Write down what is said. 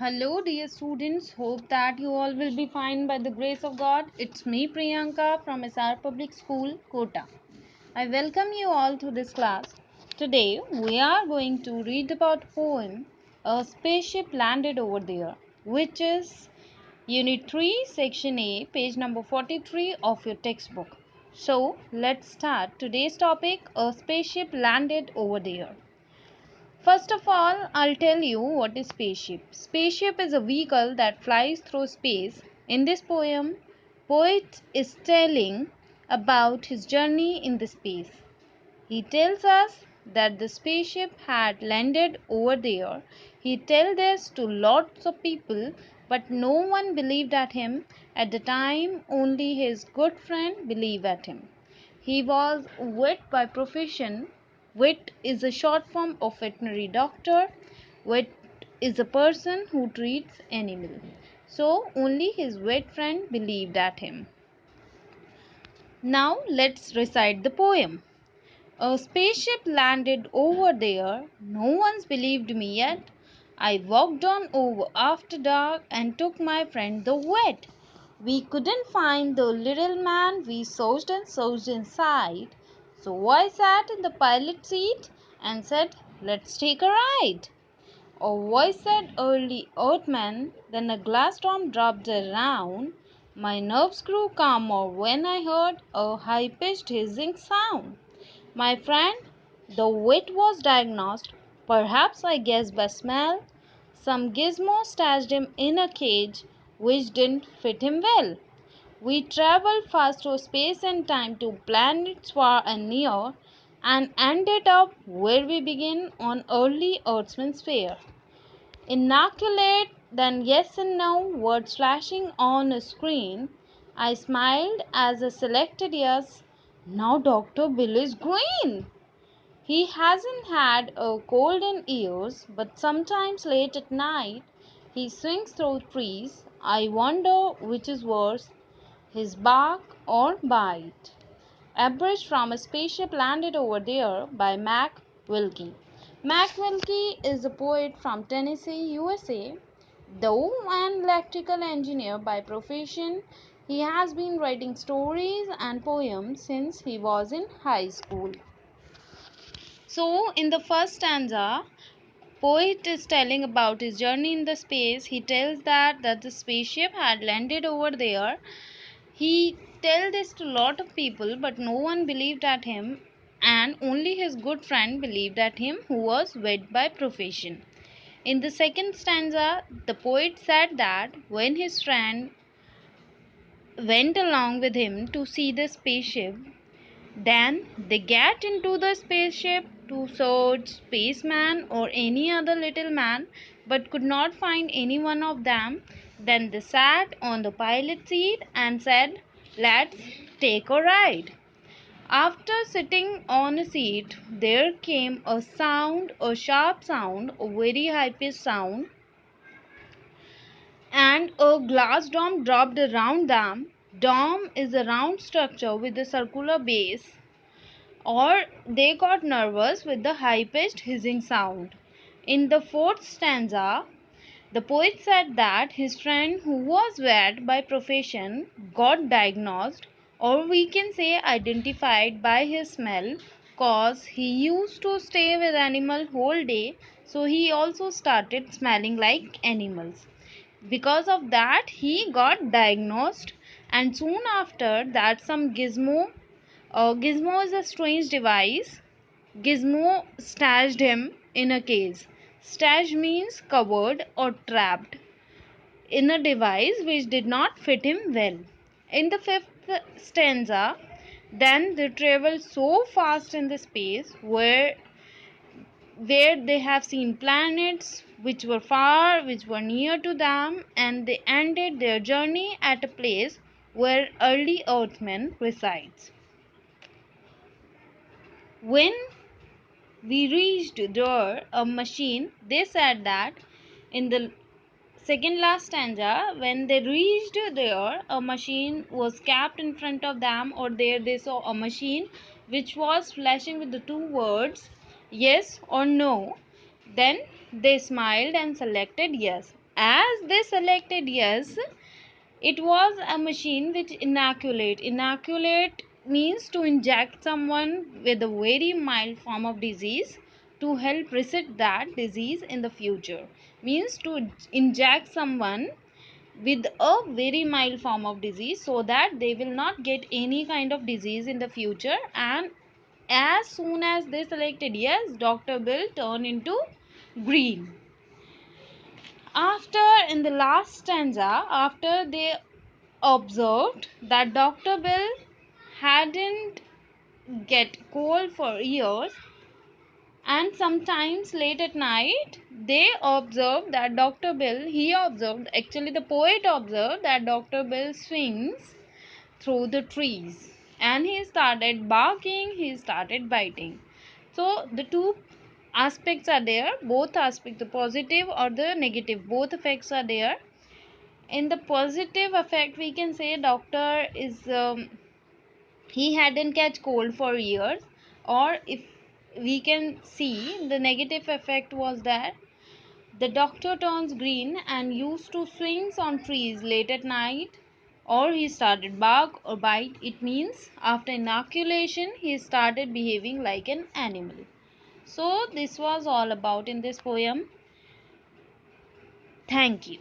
Hello, dear students. Hope that you all will be fine by the grace of God. It's me, Priyanka, from SR Public School, Kota. I welcome you all to this class. Today, we are going to read about a poem, A Spaceship Landed Over There, which is Unit 3, Section A, page number 43 of your textbook. So, let's start today's topic, A Spaceship Landed Over There. First of all, I'll tell you what is spaceship. Spaceship is a vehicle that flies through space. In this poem, poet is telling about his journey in the space. He tells us that the spaceship had landed over there. He tells this to lots of people, but no one believed at him. At the time, only his good friend believed at him. He was vet by profession. Vet is a short form of veterinary doctor. Vet is a person who treats animals. So only his vet friend believed at him. Now let's recite the poem. A spaceship landed over there. No one's believed me yet. I walked on over after dark and took my friend the vet. We couldn't find the little man. We searched and searched inside. So I sat in the pilot seat and said, "Let's take a ride." A voice said, "Early Earthman." Then a glass dome dropped around. My nerves grew calmer when I heard a high-pitched hissing sound. My friend, the wit was diagnosed, perhaps I guess by smell. Some gizmo stashed him in a cage which didn't fit him well. We traveled fast through space and time to planets far and near and ended up where we begin on early Earth's sphere. Inoculate, then yes and no, words flashing on a screen. I smiled as I selected yes. Now Dr. Bill is green. He hasn't had a cold in years, but sometimes late at night he swings through trees. I wonder which is worse, his bark or bite. Abridged from A Spaceship Landed Over There by Mac Wilkie. Mac Wilkie is a poet from Tennessee, USA. Though an electrical engineer by profession, he has been writing stories and poems since he was in high school. So, in the first stanza, poet is telling about his journey in the space. He tells that the spaceship had landed over there. He tells this to a lot of people, but no one believed at him, and only his good friend believed at him, who was vet by profession. In the second stanza, the poet said that when his friend went along with him to see the spaceship, then they get into the spaceship to search spaceman or any other little man, but could not find any one of them. Then they sat on the pilot seat and said, "Let's take a ride." After sitting on a seat, there came a sound, a sharp sound, a very high pitched sound, and a glass dome dropped around them. Dome is a round structure with a circular base, or they got nervous with the high pitched hissing sound. In the fourth stanza, the poet said that his friend, who was vet by profession, got diagnosed, or we can say identified, by his smell, cause he used to stay with animal whole day, so he also started smelling like animals. Because of that, he got diagnosed, and soon after that, some gizmo. Gizmo is a strange device. Gizmo stashed him in a case. Stashed means covered or trapped in a device which did not fit him well. In the fifth stanza, then they traveled so fast in the space where they have seen planets which were far, which were near to them, and they ended their journey at a place where early Earthmen resides. When we reached there, a machine, they said that in the second last stanza, when they reached there, a machine was kept in front of them, or there they saw a machine which was flashing with the two words yes or no. Then they smiled and selected yes. as they selected yes, it was a machine which inoculate. Inoculate means to inject someone with a very mild form of disease to help reset that disease in the future. Means to inject someone with a very mild form of disease so that they will not get any kind of disease in the future. And as soon as they selected yes, Dr. Bill turned into green. After, in the last stanza, after they observed that Dr. Bill hadn't get cold for years, and sometimes late at night they observed that Dr. Bill, he observed, actually the poet observed that Dr. Bill swings through the trees, and he started barking, he started biting. So the two aspects are there, both aspects, the positive or the negative, both effects are there. In the positive effect, we can say doctor is he hadn't catch cold for years. Or if we can see, the negative effect was that the doctor turns green and used to swings on trees late at night, or he started bark or bite. It means after inoculation he started behaving like an animal. So this was all about in this poem. Thank you.